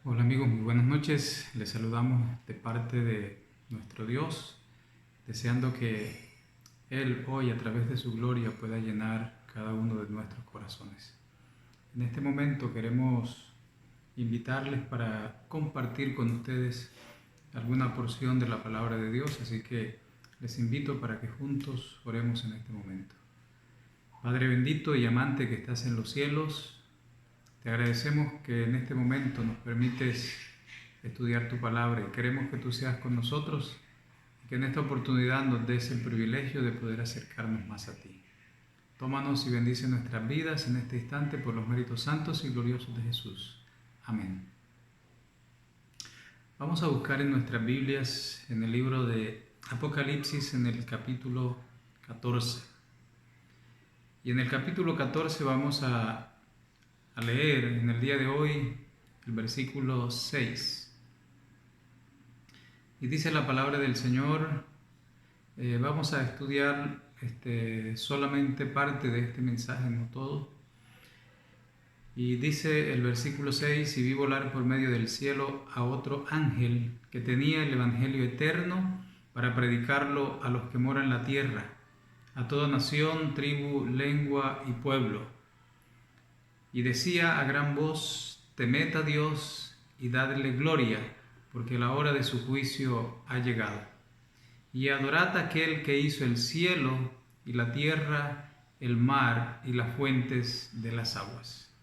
Hola amigos, muy buenas noches. Les saludamos de parte de nuestro Dios, deseando que Él hoy a través de su gloria pueda llenar cada uno de nuestros corazones. En este momento queremos invitarles para compartir con ustedes alguna porción de la palabra de Dios, así que les invito para que juntos oremos en este momento. Padre bendito y amante que estás en los cielos, te agradecemos que en este momento nos permites estudiar tu palabra y queremos que tú seas con nosotros y que en esta oportunidad nos des el privilegio de poder acercarnos más a ti. Tómanos y bendice nuestras vidas en este instante por los méritos santos y gloriosos de Jesús. Amén. Vamos a buscar en nuestras Biblias, en el libro de Apocalipsis, en el capítulo 14. Y en el capítulo 14 vamos a leer en el día de hoy el versículo 6. Y dice la palabra del Señor, vamos a estudiar solamente parte de este mensaje, no todo. Y dice el versículo 6, y vi volar por medio del cielo a otro ángel que tenía el evangelio eterno para predicarlo a los que moran en la tierra, a toda nación, tribu, lengua y pueblo. Y decía a gran voz, temed a Dios y dadle gloria, porque la hora de su juicio ha llegado. Y adorad a aquel que hizo el cielo y la tierra, el mar y las fuentes de las aguas.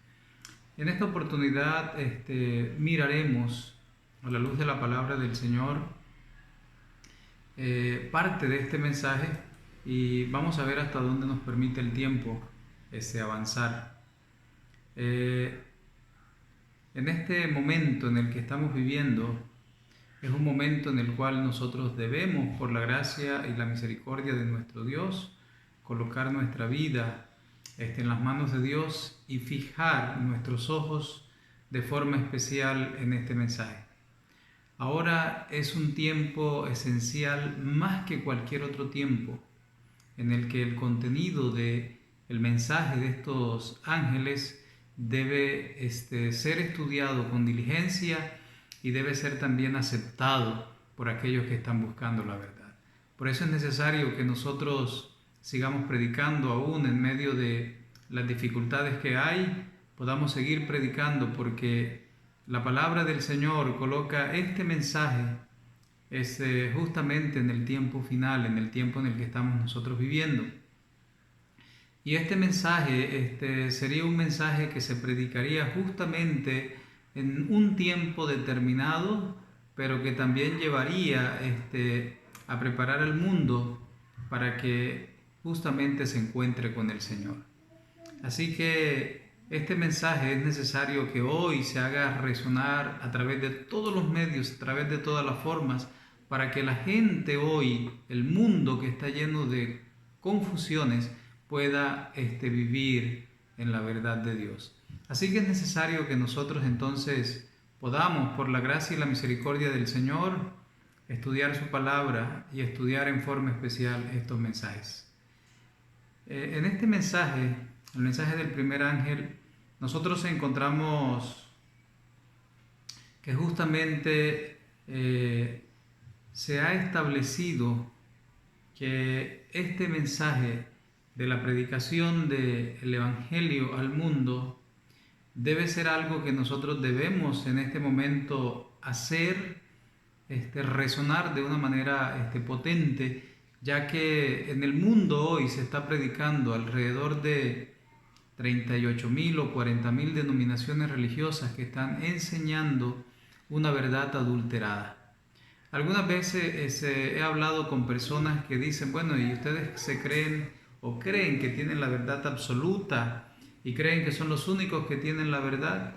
En esta oportunidad miraremos a la luz de la palabra del Señor parte de este mensaje y vamos a ver hasta dónde nos permite el tiempo avanzar. En este momento en el que estamos viviendo, es un momento en el cual nosotros debemos, por la gracia y la misericordia de nuestro Dios, colocar nuestra vida en las manos de Dios y fijar nuestros ojos de forma especial en este mensaje. Ahora es un tiempo esencial más que cualquier otro tiempo, en el que el contenido del mensaje de estos ángeles debe ser estudiado con diligencia y debe ser también aceptado por aquellos que están buscando la verdad. Por eso es necesario que nosotros sigamos predicando aún en medio de las dificultades que hay, podamos seguir predicando porque la palabra del Señor coloca este mensaje justamente en el tiempo final, en el tiempo en el que estamos nosotros viviendo. Y este mensaje sería un mensaje que se predicaría justamente en un tiempo determinado, pero que también llevaría a preparar al mundo para que justamente se encuentre con el Señor. Así que este mensaje es necesario que hoy se haga resonar a través de todos los medios, a través de todas las formas, para que la gente hoy, el mundo que está lleno de confusiones, pueda vivir en la verdad de Dios. Así que es necesario que nosotros entonces podamos, por la gracia y la misericordia del Señor, estudiar su palabra y estudiar en forma especial estos mensajes. En este mensaje, el mensaje del primer ángel, nosotros encontramos que justamente se ha establecido que este mensaje de la predicación del Evangelio al mundo debe ser algo que nosotros debemos en este momento hacer resonar de una manera potente, ya que en el mundo hoy se está predicando alrededor de 38.000 o 40.000 denominaciones religiosas que están enseñando una verdad adulterada. Algunas veces he hablado con personas que dicen, bueno, ¿y ustedes se creen o creen que tienen la verdad absoluta y creen que son los únicos que tienen la verdad?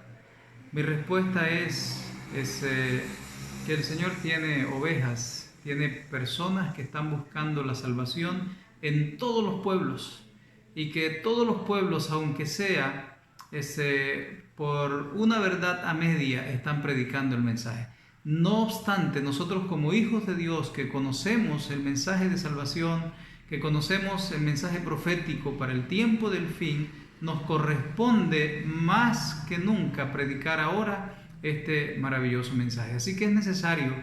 Mi respuesta es que el Señor tiene ovejas, tiene personas que están buscando la salvación en todos los pueblos y que todos los pueblos, aunque sea por una verdad a media, están predicando el mensaje. No obstante, nosotros como hijos de Dios que conocemos el mensaje de salvación, que conocemos el mensaje profético para el tiempo del fin, nos corresponde más que nunca predicar ahora este maravilloso mensaje. Así que es necesario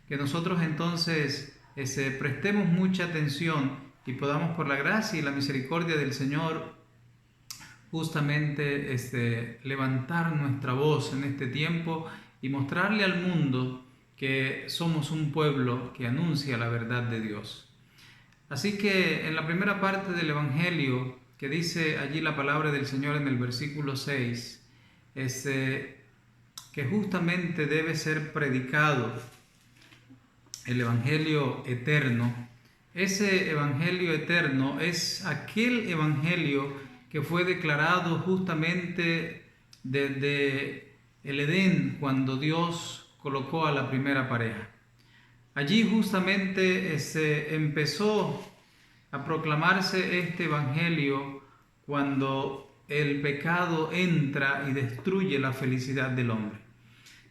que nosotros entonces prestemos mucha atención y podamos, por la gracia y la misericordia del Señor, justamente levantar nuestra voz en este tiempo y mostrarle al mundo que somos un pueblo que anuncia la verdad de Dios. Así que en la primera parte del Evangelio, que dice allí la palabra del Señor en el versículo 6, que justamente debe ser predicado el Evangelio eterno. Ese Evangelio eterno es aquel Evangelio que fue declarado justamente desde el Edén, cuando Dios colocó a la primera pareja. Allí justamente empezó a proclamarse este Evangelio cuando el pecado entra y destruye la felicidad del hombre.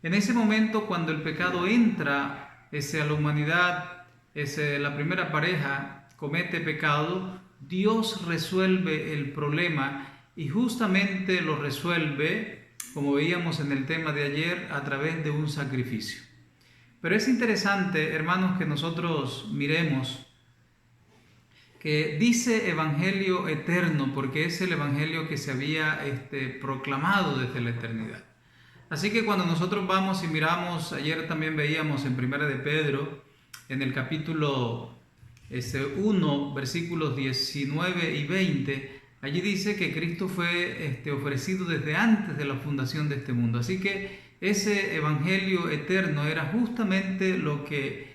En ese momento, cuando el pecado entra a la humanidad, la primera pareja comete pecado, Dios resuelve el problema y justamente lo resuelve, como veíamos en el tema de ayer, a través de un sacrificio. Pero es interesante, hermanos, que nosotros miremos que dice Evangelio eterno, porque es el Evangelio que se había proclamado desde la eternidad. Así que cuando nosotros vamos y miramos, ayer también veíamos en Primera de Pedro, en el capítulo 1, versículos 19 y 20, allí dice que Cristo fue ofrecido desde antes de la fundación de este mundo. Así que ese Evangelio eterno era justamente lo que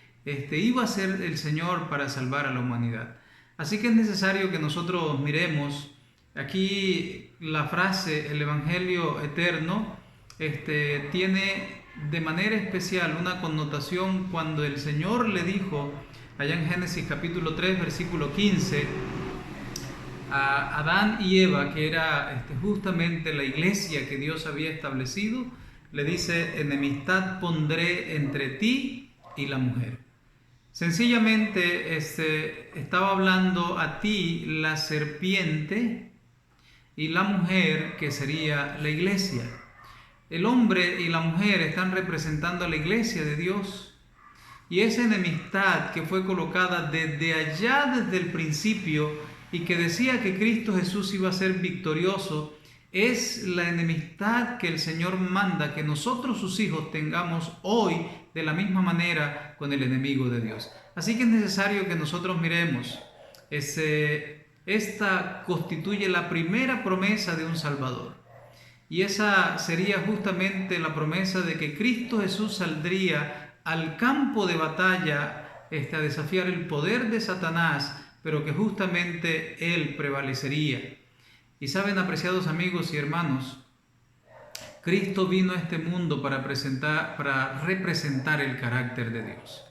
iba a hacer el Señor para salvar a la humanidad. Así que es necesario que nosotros miremos aquí la frase, el Evangelio eterno, tiene de manera especial una connotación cuando el Señor le dijo, allá en Génesis capítulo 3, versículo 15, a Adán y Eva, que era justamente la iglesia que Dios había establecido, le dice: enemistad pondré entre ti y la mujer. Sencillamente estaba hablando a ti, la serpiente, y la mujer, que sería la iglesia. El hombre y la mujer están representando a la iglesia de Dios, y esa enemistad que fue colocada desde allá, desde el principio, y que decía que Cristo Jesús iba a ser victorioso, es la enemistad que el Señor manda que nosotros, sus hijos, tengamos hoy de la misma manera con el enemigo de Dios. Así que es necesario que nosotros miremos, esta constituye la primera promesa de un Salvador. Y esa sería justamente la promesa de que Cristo Jesús saldría al campo de batalla a desafiar el poder de Satanás, pero que justamente Él prevalecería. Y saben, apreciados amigos y hermanos, Cristo vino a este mundo para representar el carácter de Dios.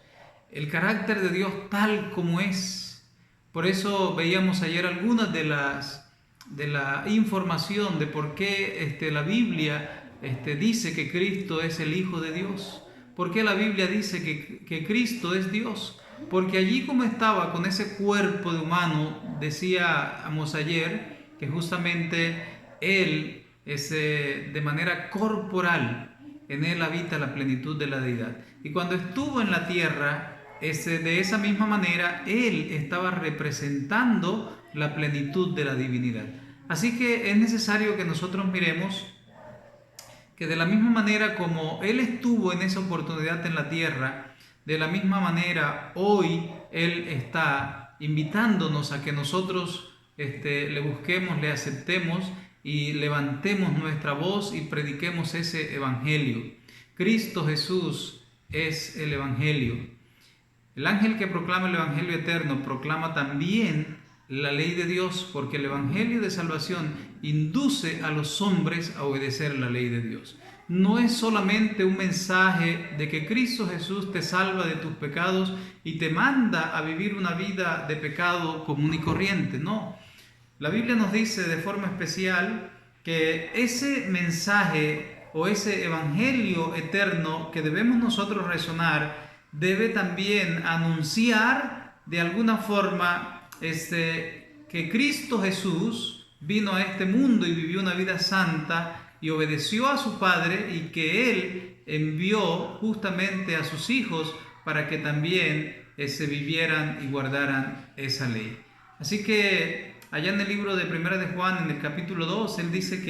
El carácter de Dios tal como es. Por eso veíamos ayer algunas de la información de por qué la Biblia dice que Cristo es el Hijo de Dios. ¿Por qué la Biblia dice que Cristo es Dios? Porque allí como estaba con ese cuerpo de humano, decíamos ayer, que justamente Él de manera corporal, en Él habita la plenitud de la deidad. Y cuando estuvo en la tierra, de esa misma manera, Él estaba representando la plenitud de la divinidad. Así que es necesario que nosotros miremos que de la misma manera como Él estuvo en esa oportunidad en la tierra, de la misma manera hoy Él está invitándonos a que nosotros le busquemos, le aceptemos y levantemos nuestra voz y prediquemos ese Evangelio. Cristo Jesús es el Evangelio. El ángel que proclama el Evangelio eterno proclama también la ley de Dios, porque el Evangelio de salvación induce a los hombres a obedecer la ley de Dios. No es solamente un mensaje de que Cristo Jesús te salva de tus pecados y te manda a vivir una vida de pecado común y corriente, no. La Biblia nos dice de forma especial que ese mensaje o ese Evangelio eterno que debemos nosotros resonar debe también anunciar de alguna forma que Cristo Jesús vino a este mundo y vivió una vida santa y obedeció a su padre, y que él envió justamente a sus hijos para que también se vivieran y guardaran esa ley. Así que allá en el libro de Primera de Juan, en el capítulo 2, él dice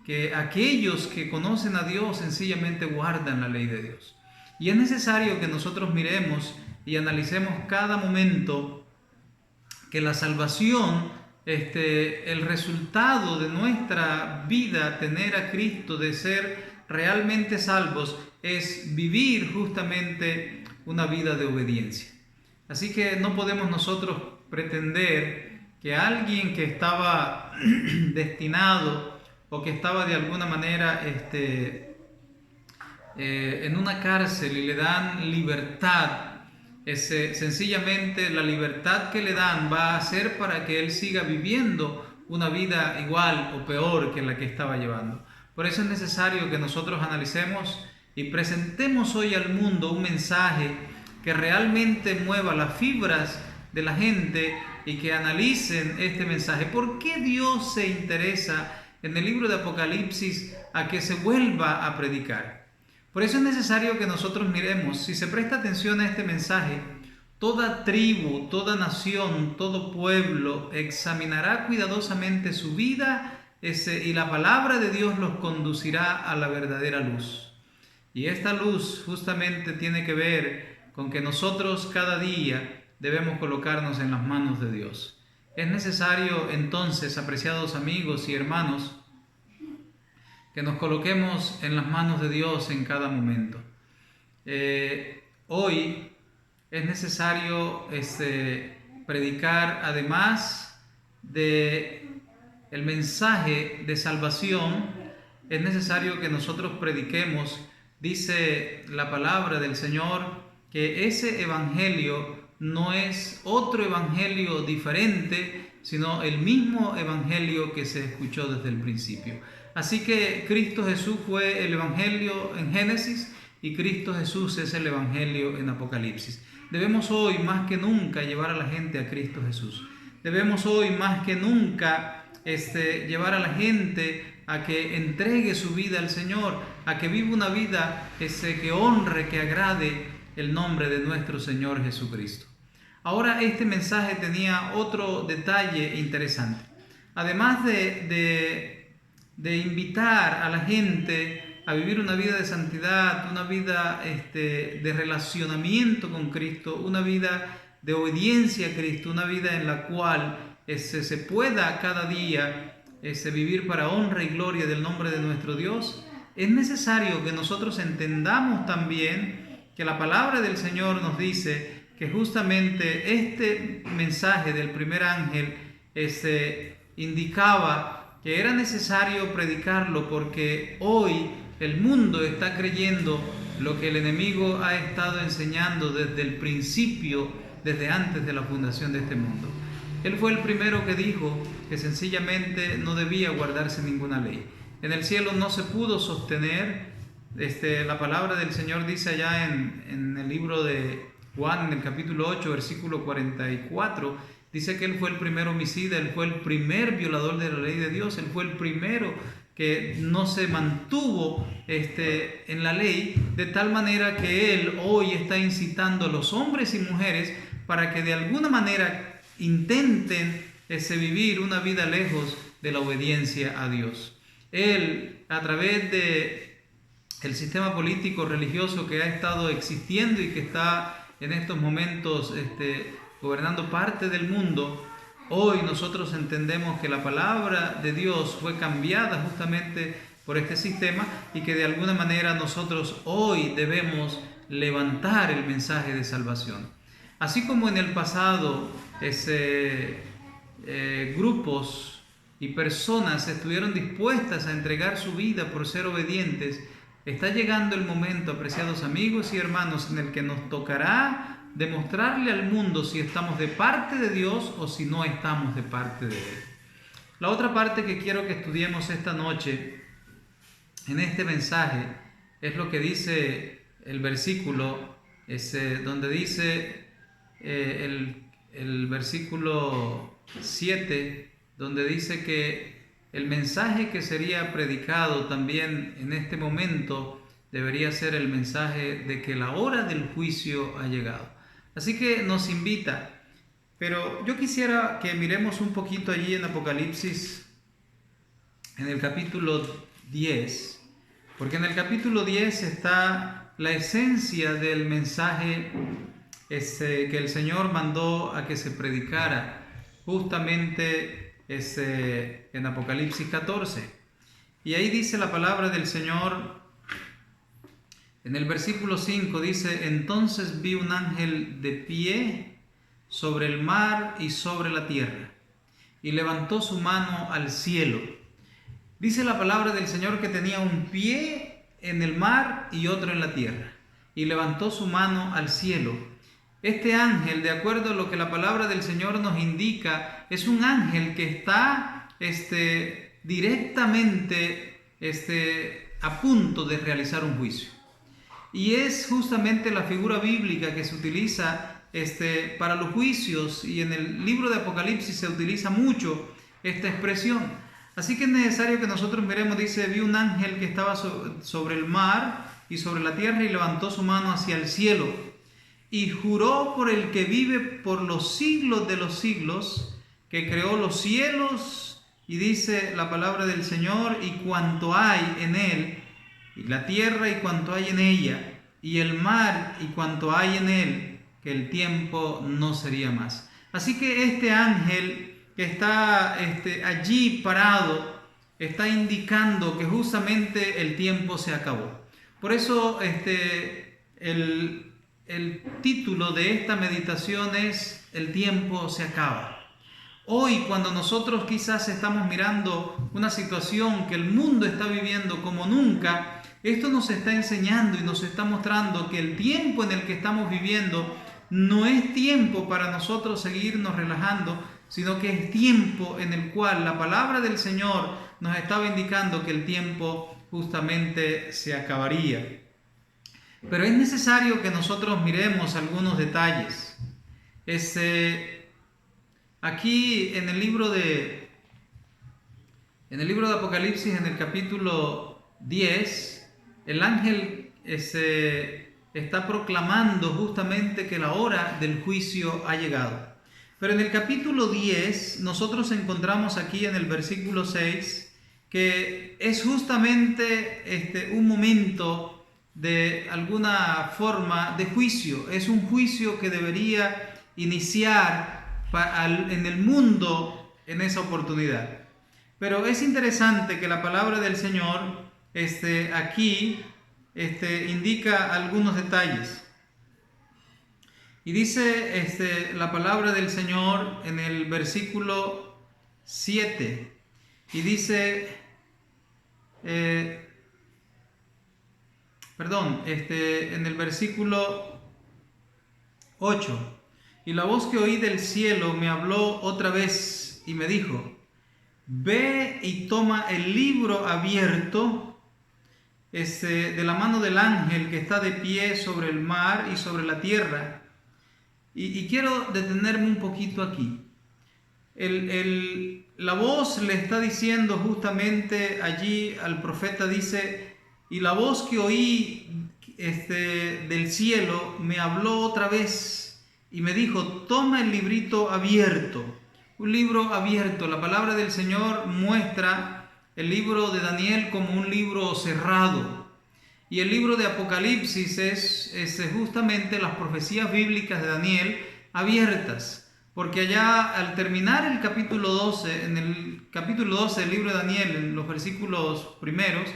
que aquellos que conocen a Dios sencillamente guardan la ley de Dios. Y es necesario que nosotros miremos y analicemos cada momento que la salvación, el resultado de nuestra vida, tener a Cristo, de ser realmente salvos, es vivir justamente una vida de obediencia. Así que no podemos nosotros pretender que alguien que estaba destinado o que estaba de alguna manera en una cárcel y le dan libertad, sencillamente la libertad que le dan va a ser para que él siga viviendo una vida igual o peor que la que estaba llevando. Por eso es necesario que nosotros analicemos y presentemos hoy al mundo un mensaje que realmente mueva las fibras de la gente y que analicen este mensaje. ¿Por qué Dios se interesa en el libro de Apocalipsis a que se vuelva a predicar? Por eso es necesario que nosotros miremos, si se presta atención a este mensaje, toda tribu, toda nación, todo pueblo examinará cuidadosamente su vida y la palabra de Dios los conducirá a la verdadera luz. Y esta luz justamente tiene que ver con que nosotros cada día debemos colocarnos en las manos de Dios. Es necesario entonces, apreciados amigos y hermanos, que nos coloquemos en las manos de Dios en cada momento. Hoy es necesario predicar, además de el mensaje de salvación, es necesario que nosotros prediquemos, dice la palabra del Señor, que ese evangelio no es otro evangelio diferente, sino el mismo evangelio que se escuchó desde el principio. Así que Cristo Jesús fue el evangelio en Génesis y Cristo Jesús es el evangelio en Apocalipsis. Debemos hoy más que nunca llevar a la gente a Cristo Jesús. Debemos hoy más que nunca llevar a la gente a que entregue su vida al Señor, a que viva una vida que honre, que agrade el nombre de nuestro Señor Jesucristo. Ahora, este mensaje tenía otro detalle interesante. Además de invitar a la gente a vivir una vida de santidad, una vida de relacionamiento con Cristo, una vida de obediencia a Cristo, una vida en la cual se pueda cada día vivir para honra y gloria del nombre de nuestro Dios, es necesario que nosotros entendamos también que la palabra del Señor nos dice que justamente este mensaje del primer ángel indicaba que era necesario predicarlo porque hoy el mundo está creyendo lo que el enemigo ha estado enseñando desde el principio, desde antes de la fundación de este mundo. Él fue el primero que dijo que sencillamente no debía guardarse ninguna ley. En el cielo no se pudo sostener. La palabra del Señor dice allá en el libro de Juan, en el capítulo 8, versículo 44, dice que Él fue el primer homicida, Él fue el primer violador de la ley de Dios, Él fue el primero que no se mantuvo en la ley, de tal manera que Él hoy está incitando a los hombres y mujeres para que de alguna manera intenten vivir una vida lejos de la obediencia a Dios. Él, a través de el sistema político religioso que ha estado existiendo y que está en estos momentos gobernando parte del mundo, hoy nosotros entendemos que la palabra de Dios fue cambiada justamente por este sistema y que de alguna manera nosotros hoy debemos levantar el mensaje de salvación. Así como en el pasado grupos y personas estuvieron dispuestas a entregar su vida por ser obedientes, está llegando el momento, apreciados amigos y hermanos, en el que nos tocará demostrarle al mundo si estamos de parte de Dios o si no estamos de parte de Él. La otra parte que quiero que estudiemos esta noche en este mensaje es lo que dice el versículo, donde dice el versículo 7, donde dice que el mensaje que sería predicado también en este momento debería ser el mensaje de que la hora del juicio ha llegado. Así que nos invita, pero yo quisiera que miremos un poquito allí en Apocalipsis, en el capítulo 10, porque en el capítulo 10 está la esencia del mensaje que el Señor mandó a que se predicara justamente en Apocalipsis 14. Y ahí dice la palabra del Señor, en el versículo 5 dice: entonces vi un ángel de pie sobre el mar y sobre la tierra, y levantó su mano al cielo. Dice la palabra del Señor que tenía un pie en el mar y otro en la tierra, y levantó su mano al cielo. Este ángel, de acuerdo a lo que la palabra del Señor nos indica, es un ángel que está directamente a punto de realizar un juicio. Y es justamente la figura bíblica que se utiliza para los juicios, y en el libro de Apocalipsis se utiliza mucho esta expresión. Así que es necesario que nosotros miremos, dice: vi un ángel que estaba sobre el mar y sobre la tierra, y levantó su mano hacia el cielo, y juró por el que vive por los siglos de los siglos, que creó los cielos, y dice la palabra del Señor, y cuanto hay en él, y la tierra y cuanto hay en ella, y el mar y cuanto hay en él, que el tiempo no sería más. Así que este ángel que está allí parado está indicando que justamente el tiempo se acabó. Por eso el título de esta meditación es: el tiempo se acaba. Hoy, cuando nosotros quizás estamos mirando una situación que el mundo está viviendo como nunca, esto nos está enseñando y nos está mostrando que el tiempo en el que estamos viviendo no es tiempo para nosotros seguirnos relajando, sino que es tiempo en el cual la palabra del Señor nos estaba indicando que el tiempo justamente se acabaría. Pero es necesario que nosotros miremos algunos detalles. Aquí en el libro de Apocalipsis, en el capítulo 10, el ángel está proclamando justamente que la hora del juicio ha llegado. Pero en el capítulo 10 nosotros encontramos aquí en el versículo 6 que es justamente un momento de alguna forma de juicio. Es un juicio que debería iniciar en el mundo en esa oportunidad. Pero es interesante que la palabra del Señor aquí indica algunos detalles. Y dice la palabra del Señor en el versículo 7. Y dice, en el versículo 8. Y la voz que oí del cielo me habló otra vez y me dijo: ve y toma el libro abierto de la mano del ángel que está de pie sobre el mar y sobre la tierra. Y quiero detenerme un poquito aquí. La voz le está diciendo justamente allí al profeta, dice: y la voz que oí del cielo me habló otra vez y me dijo: toma el librito abierto. Un libro abierto. La palabra del Señor muestra el libro de Daniel como un libro cerrado. Y el libro de Apocalipsis es justamente las profecías bíblicas de Daniel abiertas. Porque allá, al terminar el capítulo 12, en el capítulo 12 del libro de Daniel, en los versículos primeros,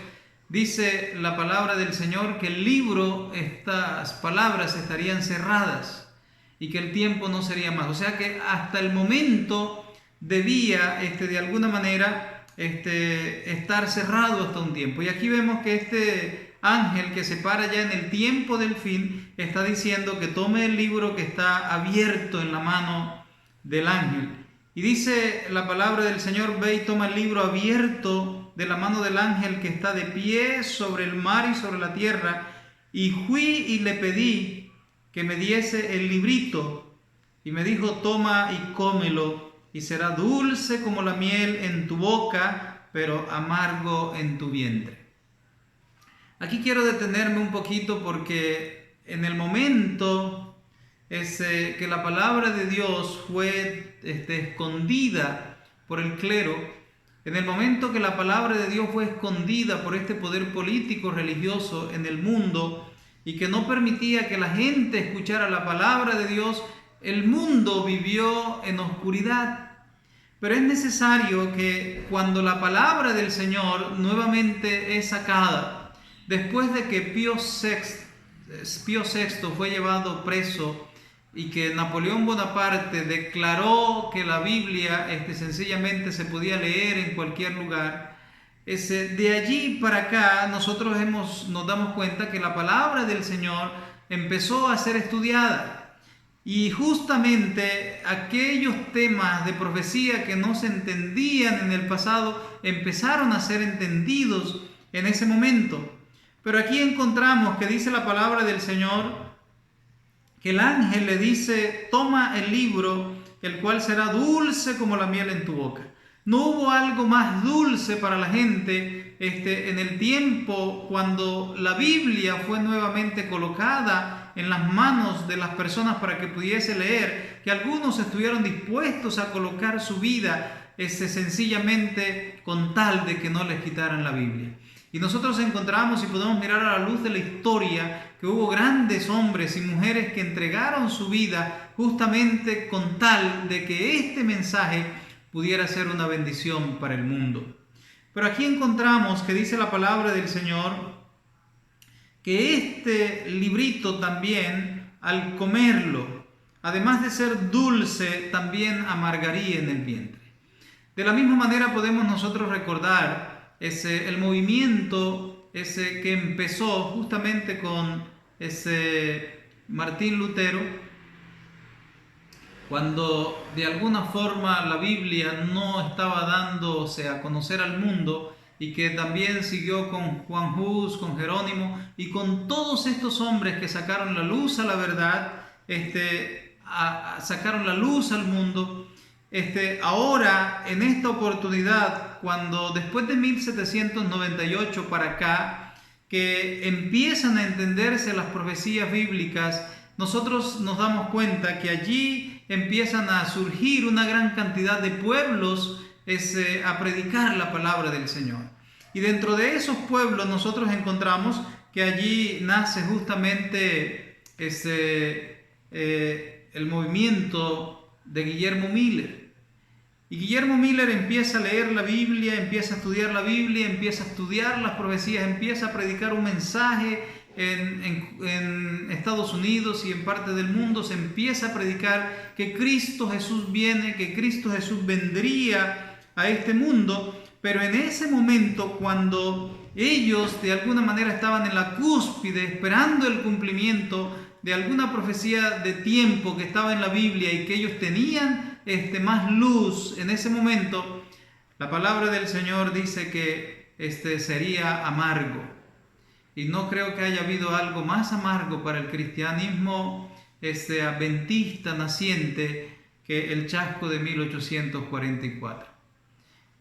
dice la palabra del Señor que el libro, estas palabras estarían cerradas y que el tiempo no sería más. O sea que hasta el momento debía de alguna manera estar cerrado hasta un tiempo. Y aquí vemos que este ángel que se para ya en el tiempo del fin está diciendo que tome el libro que está abierto en la mano del ángel. Y dice la palabra del Señor: ve y toma el libro abierto de la mano del ángel que está de pie sobre el mar y sobre la tierra. Y fui y le pedí que me diese el librito, y me dijo: toma y cómelo, y será dulce como la miel en tu boca, pero amargo en tu vientre. Aquí quiero detenerme un poquito porque en el momento que la palabra de Dios fue escondida por el clero, en el momento que la palabra de Dios fue escondida por este poder político religioso en el mundo y que no permitía que la gente escuchara la palabra de Dios, el mundo vivió en oscuridad. Pero es necesario que cuando la palabra del Señor nuevamente es sacada, después de que Pío VI fue llevado preso y que Napoleón Bonaparte declaró que la Biblia sencillamente se podía leer en cualquier lugar, de allí para acá nosotros nos damos cuenta que la palabra del Señor empezó a ser estudiada. Y justamente aquellos temas de profecía que no se entendían en el pasado empezaron a ser entendidos en ese momento. Pero aquí encontramos que dice la palabra del Señor que el ángel le dice: toma el libro, el cual será dulce como la miel en tu boca. No hubo algo más dulce para la gente en el tiempo cuando la Biblia fue nuevamente colocada en las manos de las personas para que pudiese leer, que algunos estuvieron dispuestos a colocar su vida sencillamente con tal de que no les quitaran la Biblia. Y nosotros encontramos y podemos mirar a la luz de la historia que hubo grandes hombres y mujeres que entregaron su vida justamente con tal de que este mensaje pudiera ser una bendición para el mundo. Pero aquí encontramos que dice la palabra del Señor que este librito también, al comerlo, además de ser dulce, también amargaría en el vientre. De la misma manera podemos nosotros recordar el movimiento que empezó justamente con Martín Lutero, cuando de alguna forma la Biblia no estaba dándose a conocer al mundo, y que también siguió con Juan Hus, con Jerónimo y con todos estos hombres que sacaron la luz a la verdad, sacaron la luz al mundo. Ahora, en esta oportunidad, cuando después de 1798 para acá, que empiezan a entenderse las profecías bíblicas, nosotros nos damos cuenta que allí empiezan a surgir una gran cantidad de pueblos a predicar la palabra del Señor. Y dentro de esos pueblos nosotros encontramos que allí nace justamente el movimiento de Guillermo Miller. Y Guillermo Miller empieza a leer la Biblia, empieza a estudiar la Biblia, empieza a estudiar las profecías, empieza a predicar un mensaje en Estados Unidos y en parte del mundo. Se empieza a predicar que Cristo Jesús viene, que Cristo Jesús vendría a este mundo, pero en ese momento, cuando ellos de alguna manera estaban en la cúspide esperando el cumplimiento de alguna profecía de tiempo que estaba en la Biblia y que ellos tenían más luz en ese momento, la palabra del Señor dice que sería amargo. Y no creo que haya habido algo más amargo para el cristianismo adventista naciente que el chasco de 1844.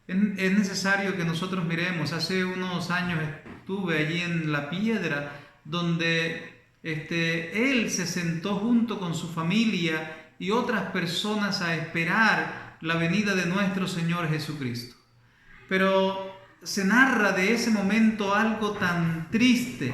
Es necesario que nosotros miremos. Hace unos años estuve allí en La Piedra, donde él se sentó junto con su familia y otras personas a esperar la venida de nuestro Señor Jesucristo. Pero se narra de ese momento algo tan triste.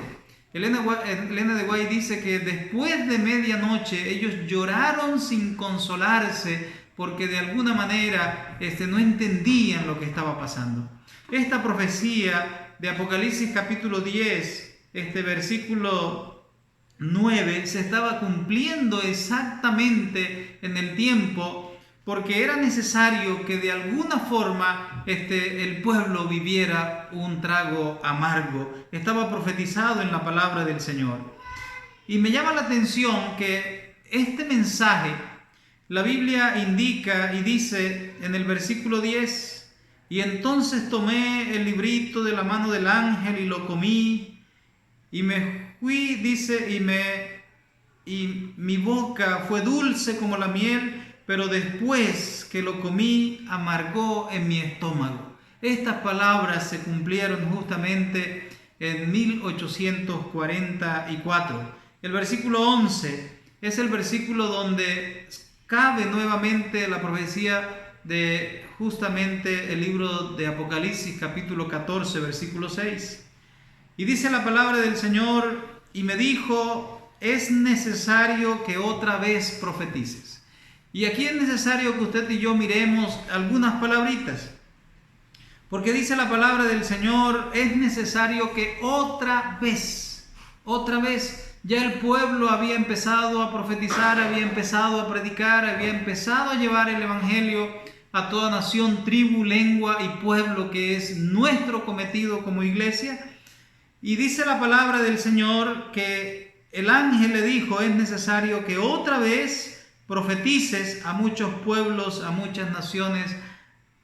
Elena de White dice que después de medianoche ellos lloraron sin consolarse, porque de alguna manera no entendían lo que estaba pasando. Esta profecía de Apocalipsis capítulo 10, versículo 9, se estaba cumpliendo exactamente en el tiempo, porque era necesario que de alguna forma el pueblo viviera un trago amargo. Estaba profetizado en la palabra del Señor. Y me llama la atención que este mensaje, la Biblia indica y dice en el versículo 10: y entonces tomé el librito de la mano del ángel y lo comí, y me fui, dice, y mi boca fue dulce como la miel, pero después que lo comí amargó en mi estómago. Estas palabras se cumplieron justamente en 1844. El versículo 11 es el versículo donde cabe nuevamente la profecía de justamente el libro de Apocalipsis, capítulo 14, versículo 6. Y dice la palabra del Señor: y me dijo, es necesario que otra vez profetices. Y aquí es necesario que usted y yo miremos algunas palabritas, porque dice la palabra del Señor, es necesario que otra vez, ya el pueblo había empezado a profetizar, había empezado a predicar, había empezado a llevar el evangelio a toda nación, tribu, lengua y pueblo, que es nuestro cometido como iglesia. Y dice la palabra del Señor que el ángel le dijo, es necesario que otra vez profetices a muchos pueblos, a muchas naciones,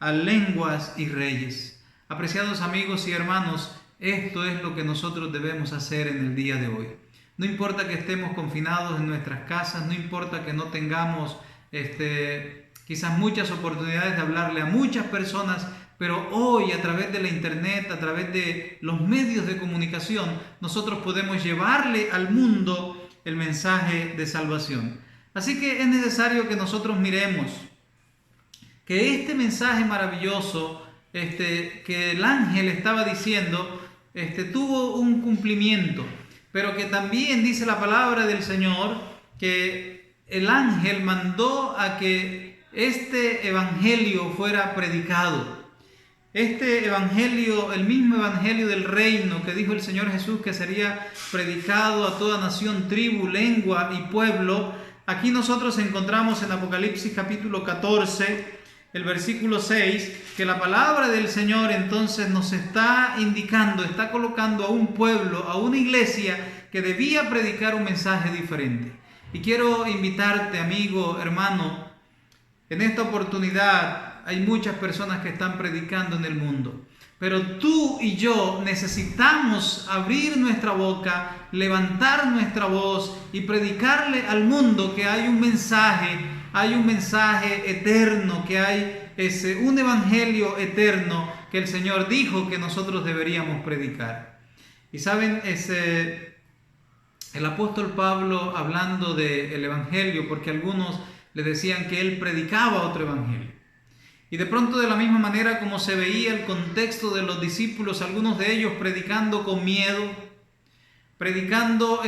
a lenguas y reyes. Apreciados amigos y hermanos, esto es lo que nosotros debemos hacer en el día de hoy. No importa que estemos confinados en nuestras casas, no importa que no tengamos quizás muchas oportunidades de hablarle a muchas personas, pero hoy a través de la internet, a través de los medios de comunicación, nosotros podemos llevarle al mundo el mensaje de salvación. Así que es necesario que nosotros miremos que este mensaje maravilloso que el ángel estaba diciendo tuvo un cumplimiento, pero que también dice la palabra del Señor que el ángel mandó a que este evangelio fuera predicado. Este evangelio, el mismo evangelio del reino que dijo el Señor Jesús que sería predicado a toda nación, tribu, lengua y pueblo. Aquí nosotros encontramos en Apocalipsis capítulo 14, el versículo 6, que la palabra del Señor entonces nos está indicando, está colocando a un pueblo, a una iglesia que debía predicar un mensaje diferente. Y quiero invitarte, amigo, hermano, en esta oportunidad hay muchas personas que están predicando en el mundo, pero tú y yo necesitamos abrir nuestra boca, levantar nuestra voz y predicarle al mundo que hay un mensaje eterno, que hay un evangelio eterno que el Señor dijo que nosotros deberíamos predicar. Y saben, el apóstol Pablo, hablando del evangelio, porque algunos le decían que él predicaba otro evangelio. Y de pronto, de la misma manera como se veía el contexto de los discípulos, algunos de ellos predicando con miedo, predicando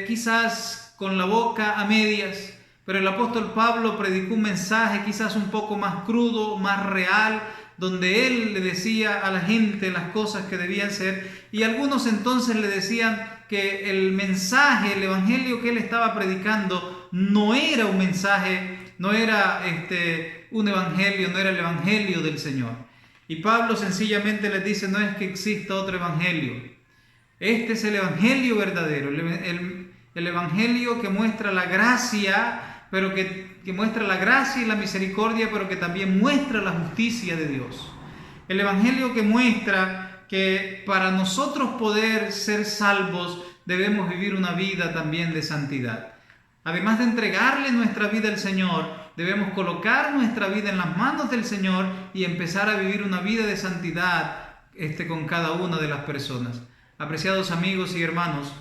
quizás con la boca a medias, pero el apóstol Pablo predicó un mensaje quizás un poco más crudo, más real, donde él le decía a la gente las cosas que debían ser, y algunos entonces le decían que el mensaje, el evangelio que él estaba predicando no era un mensaje, no era un evangelio, no era el evangelio del Señor. Y Pablo sencillamente les dice, no es que exista otro evangelio, este es el evangelio verdadero, el evangelio que muestra la gracia, pero que muestra la gracia y la misericordia, pero que también muestra la justicia de Dios. El evangelio que muestra que para nosotros poder ser salvos debemos vivir una vida también de santidad. Además de entregarle nuestra vida al Señor, debemos colocar nuestra vida en las manos del Señor y empezar a vivir una vida de santidad con cada una de las personas. Apreciados amigos y hermanos,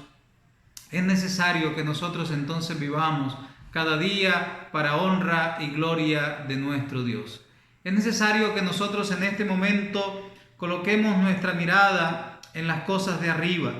es necesario que nosotros entonces vivamos cada día para honra y gloria de nuestro Dios. Es necesario que nosotros en este momento coloquemos nuestra mirada en las cosas de arriba.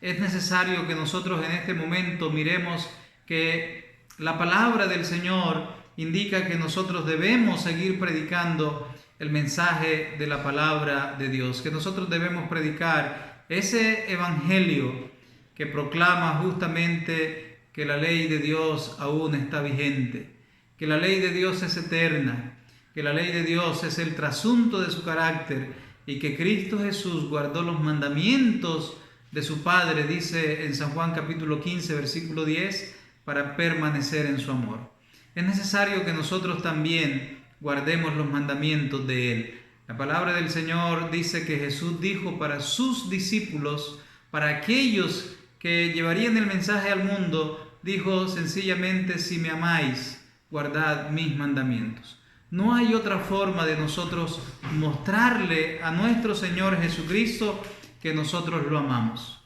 Es necesario que nosotros en este momento miremos que la palabra del Señor indica que nosotros debemos seguir predicando el mensaje de la palabra de Dios, que nosotros debemos predicar ese evangelio que proclama justamente que la ley de Dios aún está vigente, que la ley de Dios es eterna, que la ley de Dios es el trasunto de su carácter y que Cristo Jesús guardó los mandamientos de su Padre, dice en San Juan capítulo 15, versículo 10, para permanecer en su amor. Es necesario que nosotros también guardemos los mandamientos de Él. La palabra del Señor dice que Jesús dijo para sus discípulos, para aquellos que llevarían el mensaje al mundo, dijo sencillamente, si me amáis, guardad mis mandamientos. No hay otra forma de nosotros mostrarle a nuestro Señor Jesucristo que nosotros lo amamos.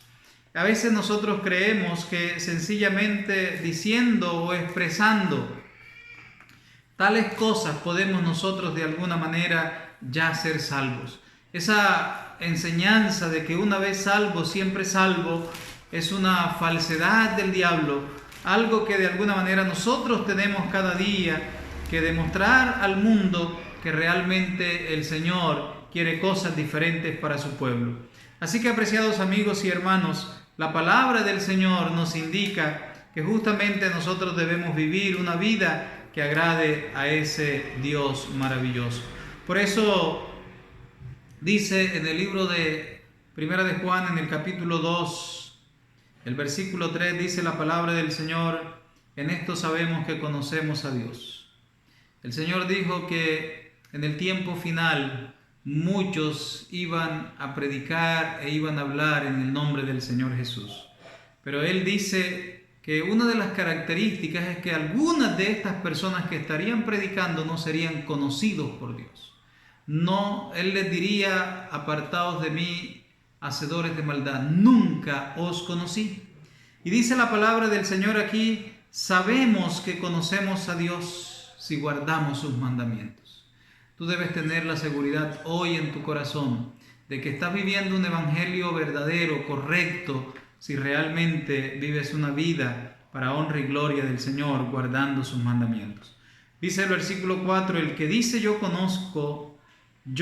A veces nosotros creemos que sencillamente diciendo o expresando tales cosas podemos nosotros de alguna manera ya ser salvos. Esa enseñanza de que una vez salvo, siempre salvo, es una falsedad del diablo, algo que de alguna manera nosotros tenemos cada día que demostrar al mundo que realmente el Señor quiere cosas diferentes para su pueblo. Así que, apreciados amigos y hermanos, la palabra del Señor nos indica que justamente nosotros debemos vivir una vida que agrade a ese Dios maravilloso. Por eso dice en el libro de Primera de Juan, en el capítulo 2, el versículo 3, dice la palabra del Señor: en esto sabemos que conocemos a Dios. El Señor dijo que en el tiempo final muchos iban a predicar e iban a hablar en el nombre del Señor Jesús. Pero Él dice que una de las características es que algunas de estas personas que estarían predicando no serían conocidos por Dios. No, Él les diría: apartaos de mí, hacedores de maldad, nunca os conocí. Y dice la palabra del Señor aquí: sabemos que conocemos a Dios si guardamos sus mandamientos. Tú debes tener la seguridad hoy en tu corazón de que estás viviendo un evangelio verdadero, correcto, si realmente vives una vida para honra y gloria del Señor, guardando sus mandamientos. Dice el versículo 4: el que dice yo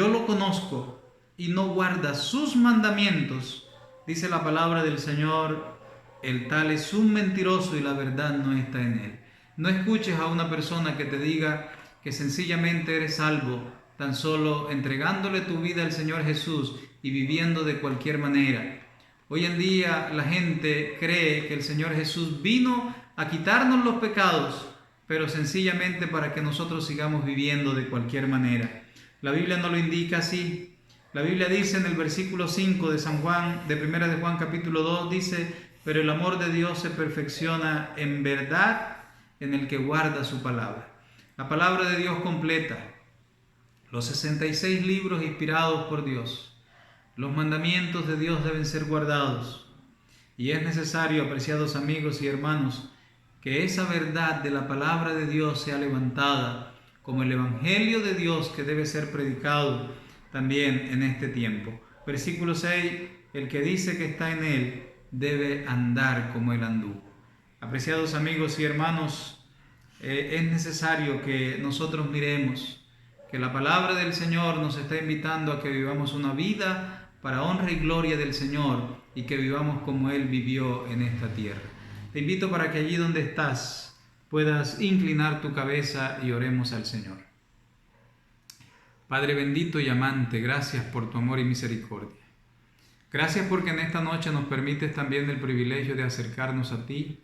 lo conozco, y no guarda sus mandamientos, dice la palabra del Señor, el tal es un mentiroso y la verdad no está en él. No escuches a una persona que te diga que sencillamente eres salvo tan solo entregándole tu vida al Señor Jesús y viviendo de cualquier manera. Hoy en día la gente cree que el Señor Jesús vino a quitarnos los pecados, pero sencillamente para que nosotros sigamos viviendo de cualquier manera. La Biblia no lo indica así. La Biblia dice en el versículo 5 de San Juan, de Primera de Juan capítulo 2, dice: pero el amor de Dios se perfecciona en verdad en el que guarda su palabra. La palabra de Dios completa, los 66 libros inspirados por Dios, los mandamientos de Dios deben ser guardados. Y es necesario, apreciados amigos y hermanos, que esa verdad de la palabra de Dios sea levantada como el evangelio de Dios que debe ser predicado también en este tiempo. Versículo 6: el que dice que está en él debe andar como él anduvo. Apreciados amigos y hermanos, es necesario que nosotros miremos que la palabra del Señor nos está invitando a que vivamos una vida para honra y gloria del Señor y que vivamos como Él vivió en esta tierra. Te invito para que allí donde estás puedas inclinar tu cabeza y oremos al Señor. Padre bendito y amante, gracias por tu amor y misericordia. Gracias porque en esta noche nos permites también el privilegio de acercarnos a ti.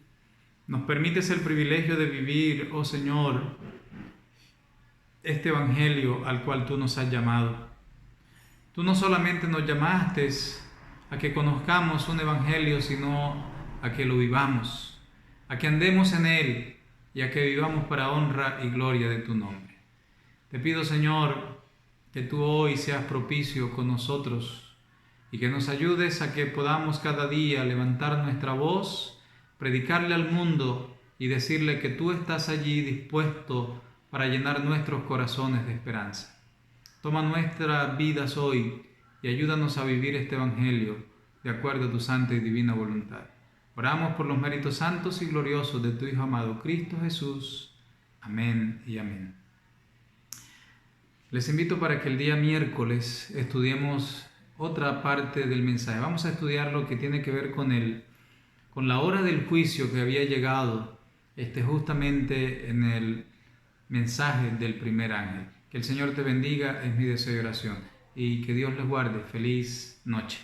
Nos permites el privilegio de vivir, oh Señor, este evangelio al cual tú nos has llamado. Tú no solamente nos llamaste a que conozcamos un evangelio, sino a que lo vivamos, a que andemos en él y a que vivamos para honra y gloria de tu nombre. Te pido, Señor, que tú hoy seas propicio con nosotros y que nos ayudes a que podamos cada día levantar nuestra voz, predicarle al mundo y decirle que tú estás allí dispuesto para llenar nuestros corazones de esperanza. Toma nuestras vidas hoy y ayúdanos a vivir este evangelio de acuerdo a tu santa y divina voluntad. Oramos por los méritos santos y gloriosos de tu Hijo amado Cristo Jesús. Amén y amén. Les invito para que el día miércoles estudiemos otra parte del mensaje. Vamos a estudiar lo que tiene que ver con la hora del juicio que había llegado justamente en el mensaje del primer ángel. Que el Señor te bendiga, es mi deseo y oración. Y que Dios les guarde. Feliz noche.